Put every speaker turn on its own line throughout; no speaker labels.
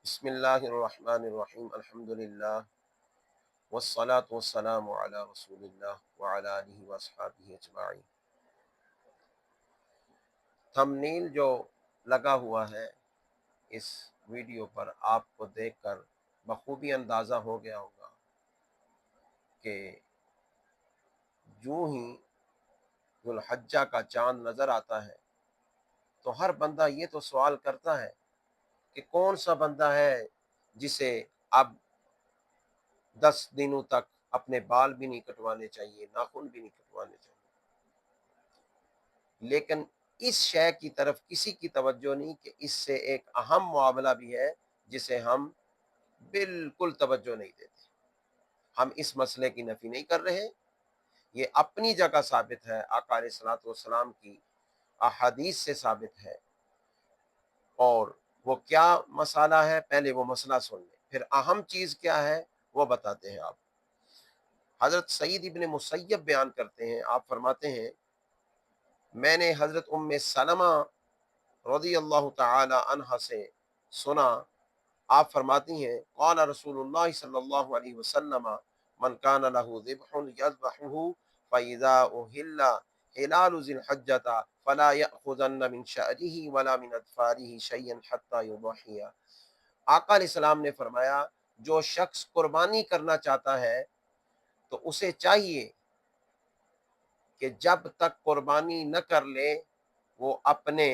بسم اللہ الرحمن الرحیم الحمد للہ والصلاة والسلام علی رسول اللہ وعلی آلہ واصحابہ اجمعین۔ تھمبنیل جو لگا ہوا ہے اس ویڈیو پر آپ کو دیکھ کر بخوبی اندازہ ہو گیا ہوگا کہ جو ہی ذو الحجہ کا چاند نظر آتا ہے تو ہر بندہ یہ تو سوال کرتا ہے کہ کون سا بندہ ہے جسے اب 10 دنوں تک اپنے بال بھی نہیں کٹوانے چاہیے، ناخن بھی نہیں کٹوانے چاہیے، لیکن اس شے کی طرف کسی کی توجہ نہیں کہ اس سے ایک اہم معاملہ بھی ہے جسے ہم بالکل توجہ نہیں دیتے۔ ہم اس مسئلے کی نفی نہیں کر رہے، یہ اپنی جگہ ثابت ہے، آقا علیہ الصلوۃ والسلام کی احادیث سے ثابت ہے۔ اور وہ کیا مسئلہ ہے، پہلے وہ مسئلہ سن لیں، پھر اہم چیز کیا ہے وہ بتاتے ہیں آپ۔ حضرت سعید ابن مسیب بیان کرتے ہیں، آپ فرماتے ہیں میں نے حضرت ام سلمہ رضی اللہ تعالی عنہ سے سنا، آپ فرماتی ہیں قال رسول اللہ صلی اللہ علیہ وسلم من کان له ذبح یذبحه فاذا اهل ہلال ذی الحجۃ فلا یأخذن من شعره ولا من اظفاره شیئا حتى یضحی۔ آقا علیہ السلام نے فرمایا جو شخص قربانی کرنا چاہتا ہے تو اسے چاہیے کہ جب تک قربانی نہ کر لے وہ اپنے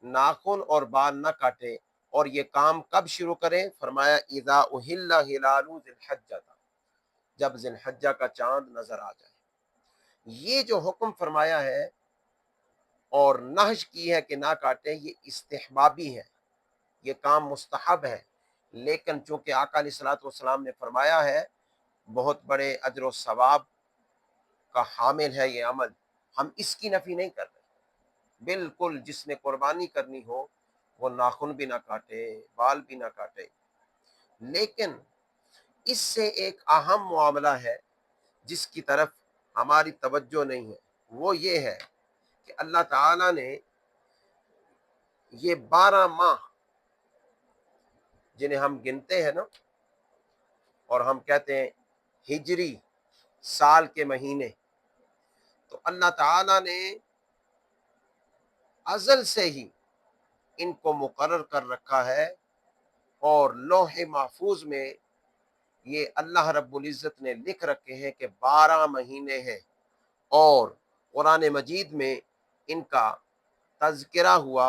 ناخن اور بال نہ کاٹے، اور یہ کام کب شروع کرے؟ فرمایا اذا اہل ہلال ذی الحجہ، جب ذی الحجہ کا چاند نظر آ جائے۔ یہ جو حکم فرمایا ہے اور نہج کی ہے کہ نہ کاٹے، یہ استحبابی ہے، یہ کام مستحب ہے، لیکن چونکہ آقا علیہ الصلوۃ والسلام نے فرمایا ہے بہت بڑے اجر و ثواب کا حامل ہے یہ عمل، ہم اس کی نفی نہیں کر رہے۔ بالکل جس نے قربانی کرنی ہو وہ ناخن بھی نہ کاٹے، بال بھی نہ کاٹے، لیکن اس سے ایک اہم معاملہ ہے جس کی طرف ہماری توجہ نہیں ہے، وہ یہ ہے کہ اللہ تعالی نے یہ 12 ماہ جنہیں ہم گنتے ہیں نا، اور ہم کہتے ہیں ہجری سال کے مہینے، تو اللہ تعالی نے ازل سے ہی ان کو مقرر کر رکھا ہے، اور لوح محفوظ میں یہ اللہ رب العزت نے لکھ رکھے ہیں کہ 12 مہینے ہیں، اور قرآن مجید میں ان کا تذکرہ ہوا۔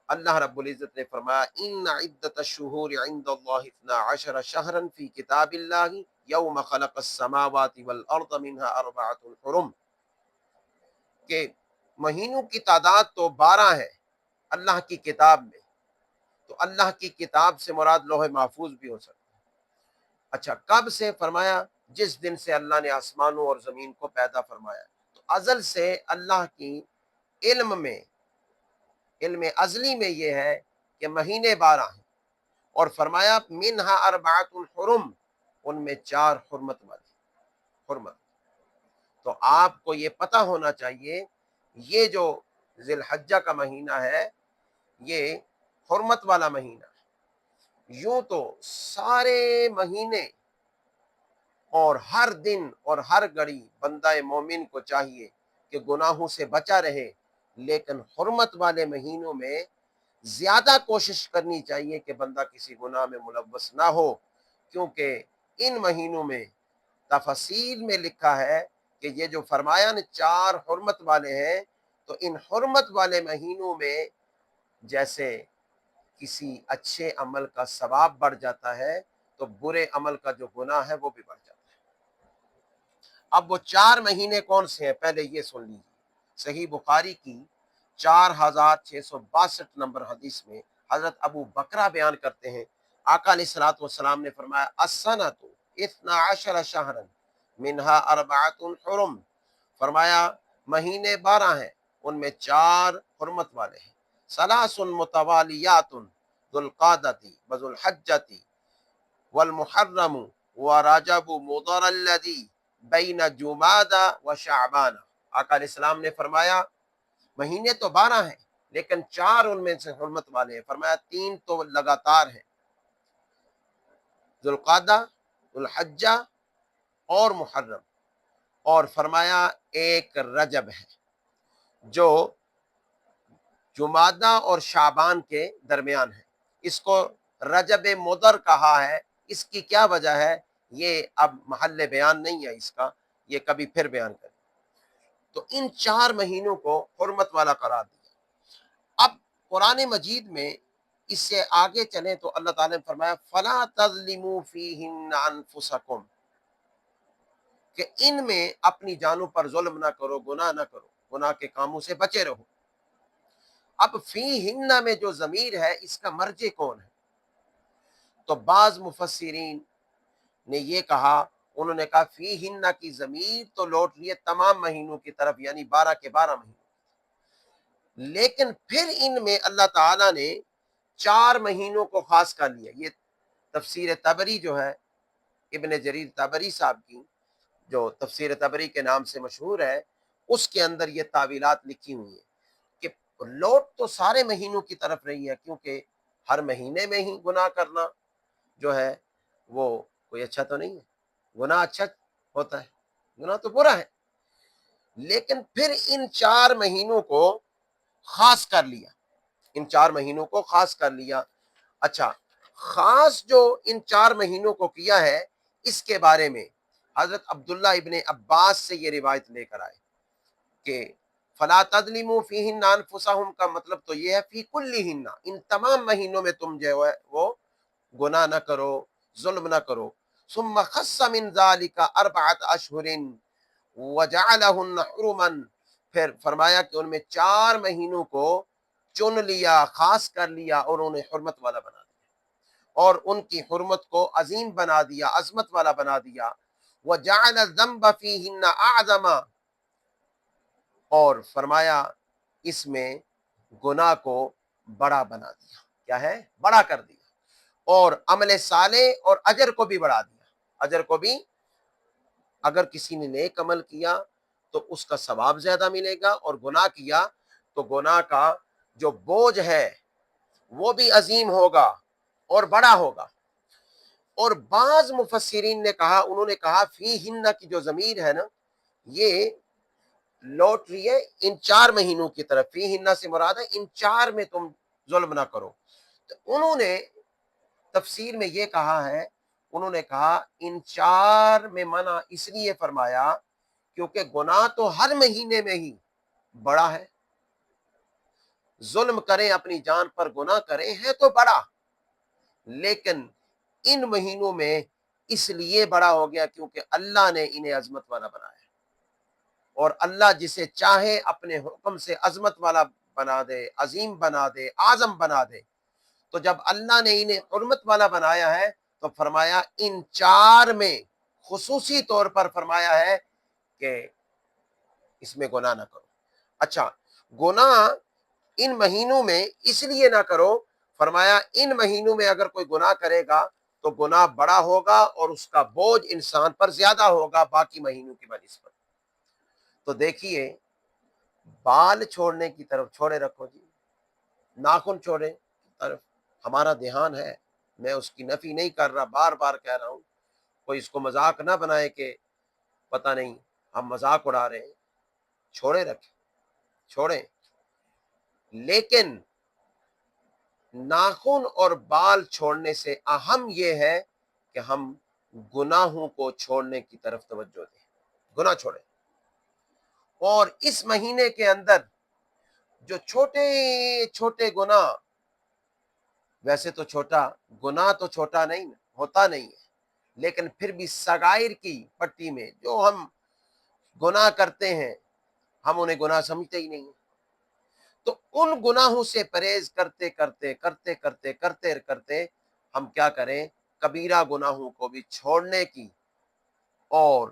اللہ رب العزت نے فرمایا ان عدت الشہور عند اللہ 12 شہرا فی کتاب اللہ یوم خلق السماوات والارض منها 4 حرم، کہ مہینوں کی تعداد تو 12 ہے اللہ کی کتاب میں، تو اللہ کی کتاب سے مراد لوح محفوظ بھی ہو سکتا ہے۔ اچھا کب سے؟ فرمایا جس دن سے اللہ نے آسمانوں اور زمین کو پیدا فرمایا۔ تو ازل سے اللہ کی علم میں، علم ازلی میں یہ ہے کہ مہینے 12 ہیں، اور فرمایا منہا 4 حرم، ان میں 4 حرمت والی حرمت۔ تو آپ کو یہ پتہ ہونا چاہیے یہ جو ذی الحجہ کا مہینہ ہے یہ حرمت والا مہینہ ہے۔ یوں تو سارے مہینے اور ہر دن اور ہر گھڑی بندہ مومن کو چاہیے کہ گناہوں سے بچا رہے، لیکن حرمت والے مہینوں میں زیادہ کوشش کرنی چاہیے کہ بندہ کسی گناہ میں ملوث نہ ہو، کیونکہ ان مہینوں میں تفصیل میں لکھا ہے کہ یہ جو فرمایا نا 4 حرمت والے ہیں، تو ان حرمت والے مہینوں میں جیسے کسی اچھے عمل کا ثواب بڑھ جاتا ہے تو برے عمل کا جو گناہ ہے وہ بھی بڑھ جاتا ہے۔ اب وہ 4 مہینے کون سے ہیں پہلے یہ سن لیجیے۔ صحیح بخاری کی 4662 نمبر حدیث میں حضرت ابو بکرہ بیان کرتے ہیں آقا علیہ الصلوۃ والسلام نے فرمایا السنۃ 12 شہرا منہا 4 حرم، فرمایا مہینے 12 ہیں، ان میں 4 حرمت والے ہیں۔ ثلاث متوالیات ذو القعدۃ وذو الحجۃ والمحرم ورجب مضر الذی بین جمادی و شعبان۔ آقا علیہ السلام نے فرمایا مہینے تو 12 ہیں لیکن 4 ان میں سے حرمت والے ہیں، فرمایا 3 تو لگاتار ہیں، ذوالقعدہ، ذوالحجہ اور محرم، اور فرمایا ایک رجب ہے جو جمادہ اور شعبان کے درمیان ہے، اس کو رجب مضر کہا ہے۔ اس کی کیا وجہ ہے یہ اب محل بیان نہیں ہے اس کا، یہ کبھی پھر بیان کریں۔ تو ان 4 مہینوں کو حرمت والا قرار دیا۔ اب قرآن مجید میں اس سے آگے چلیں تو اللہ تعالیٰ نے فرمایا فَلَا تَظْلِمُوا فِيهِنَّ أَنفُسَكُمْ، کہ ان میں اپنی جانوں پر ظلم نہ کرو، گناہ نہ کرو، گناہ کے کاموں سے بچے رہو۔ اب فی ہن میں جو ضمیر ہے اس کا مرجع کون ہے؟ تو بعض مفسرین نے یہ کہا، انہوں نے کہا فی ہن کی ضمیر تو لوٹ رہی ہے تمام مہینوں کی طرف، یعنی 12 کے 12 مہینے، لیکن پھر ان میں اللہ تعالیٰ نے 4 مہینوں کو خاص کر لیا۔ یہ تفسیر طبری جو ہے، ابن جریر طبری صاحب کی جو تفسیر طبری کے نام سے مشہور ہے، اس کے اندر یہ تعویلات لکھی ہوئی ہیں کہ لوٹ تو سارے مہینوں کی طرف رہی ہے، کیونکہ ہر مہینے میں ہی گناہ کرنا جو ہے وہ کوئی اچھا تو نہیں ہے، گناہ اچھا ہوتا ہے، گناہ تو برا ہے، لیکن پھر ان 4 مہینوں کو خاص کر لیا، ان 4 مہینوں کو خاص کر لیا۔ اچھا، خاص جو ان 4 مہینوں کو کیا ہے، اس کے بارے میں حضرت عبداللہ ابن عباس سے یہ روایت لے کر آئے کہ فَلَا تَظْلِمُوا فِيهِنَّ أَنفُسَهُمْ کا مطلب تو یہ ہے فی کلہن، ان تمام مہینوں میں تم جو ہے وہ گناہ نہ کرو، ظلم نہ کرو۔ ثم خص من ذلك 4 اشہر وجعلہن حرما، پھر فرمایا کہ ان میں 4 مہینوں کو چن لیا، خاص کر لیا اور انہیں حرمت والا بنا دیا، اور ان کی حرمت کو عظیم بنا دیا، عظمت والا بنا دیا۔ وجعل الذنب فیہن اعظم، اور فرمایا اس میں گناہ کو بڑا بنا دیا، کیا ہے؟ بڑا کر دیا، اور عمل صالح اور اجر کو بھی بڑھا دیا۔ اجر کو بھی، اگر کسی نے نیک عمل کیا تو اس کا ثواب زیادہ ملے گا، اور گناہ کیا تو گناہ کا جو بوجھ ہے وہ بھی عظیم ہوگا اور بڑا ہوگا۔ اور بعض مفسرین نے کہا، انہوں نے کہا فی ہن کی جو ضمیر ہے نا، یہ لوٹ رہی ہے ان 4 مہینوں کی طرف، فی ہن سے مراد ہے ان 4 میں تم ظلم نہ کرو۔ تو انہوں نے تفسیر میں یہ کہا ہے، انہوں نے کہا ان 4 میں منع اس لیے فرمایا کیونکہ گناہ تو ہر مہینے میں ہی بڑا ہے، ظلم کریں اپنی جان پر، گناہ کریں ہے تو بڑا، لیکن ان مہینوں میں اس لیے بڑا ہو گیا کیونکہ اللہ نے انہیں عظمت والا بنایا، اور اللہ جسے چاہے اپنے حکم سے عظمت والا بنا دے، عظیم بنا دے، اعظم بنا دے۔ تو جب اللہ نے انہیں حرمت والا بنایا ہے تو فرمایا ان 4 میں خصوصی طور پر فرمایا ہے کہ اس میں گناہ نہ کرو۔ اچھا، گناہ ان مہینوں میں اس لیے نہ کرو، فرمایا ان مہینوں میں اگر کوئی گناہ کرے گا تو گناہ بڑا ہوگا اور اس کا بوجھ انسان پر زیادہ ہوگا باقی مہینوں کی بنسبت۔ تو دیکھیے، بال چھوڑنے کی طرف چھوڑے رکھو جی، ناخن چھوڑے کی طرف ہمارا دھیان ہے، میں اس کی نفی نہیں کر رہا، بار بار کہہ رہا ہوں، کوئی اس کو مذاق نہ بنائے کہ پتہ نہیں ہم مذاق اڑا رہے ہیں، چھوڑے رکھیں، چھوڑیں، لیکن ناخن اور بال چھوڑنے سے اہم یہ ہے کہ ہم گناہوں کو چھوڑنے کی طرف توجہ دیں، گناہ چھوڑیں۔ اور اس مہینے کے اندر جو چھوٹے چھوٹے گناہ، ویسے تو چھوٹا گناہ تو چھوٹا نہیں ہوتا نہیں ہے، لیکن پھر بھی صغائر کی پٹی میں جو ہم گناہ کرتے ہیں ہم انہیں گناہ سمجھتے ہی نہیں ہیں، تو ان گناہوں سے پرہیز کرتے کرتے کرتے کرتے کرتے کرتے ہم کیا کریں، کبیرہ گناہوں کو بھی چھوڑنے کی اور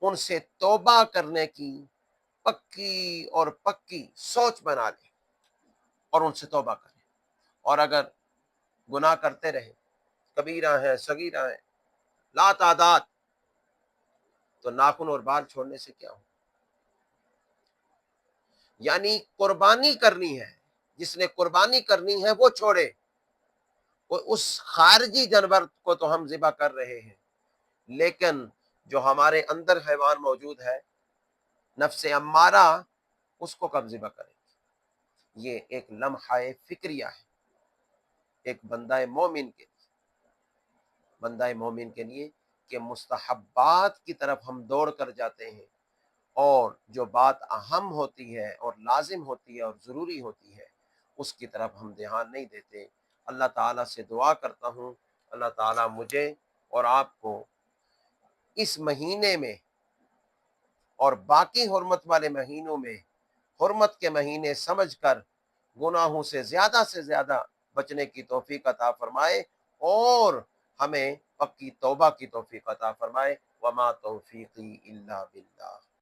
ان سے توبہ کرنے کی پکی اور پکی سوچ بنا لیں اور ان سے توبہ کریں۔ اور اگر گناہ کرتے رہے، کبیرہ ہیں، صغیرہ ہیں، لا تعداد، تو ناخن اور بال چھوڑنے سے کیا ہو؟ یعنی قربانی کرنی ہے، جس نے قربانی کرنی ہے وہ چھوڑے، اس خارجی جانور کو تو ہم ذبح کر رہے ہیں، لیکن جو ہمارے اندر حیوان موجود ہے، نفس امارہ، اس کو کب ذبح کریں گے؟ یہ ایک لمحہ فکریہ ہے ایک بندہ مومن کے لیے کہ مستحبات کی طرف ہم دوڑ کر جاتے ہیں، اور جو بات اہم ہوتی ہے اور لازم ہوتی ہے اور ضروری ہوتی ہے اس کی طرف ہم دھیان نہیں دیتے۔ اللہ تعالیٰ سے دعا کرتا ہوں، اللہ تعالیٰ مجھے اور آپ کو اس مہینے میں اور باقی حرمت والے مہینوں میں حرمت کے مہینے سمجھ کر گناہوں سے زیادہ بچنے کی توفیق عطا فرمائے، اور ہمیں پکی توبہ کی توفیق عطا فرمائے۔ وما توفیقی الا باللہ۔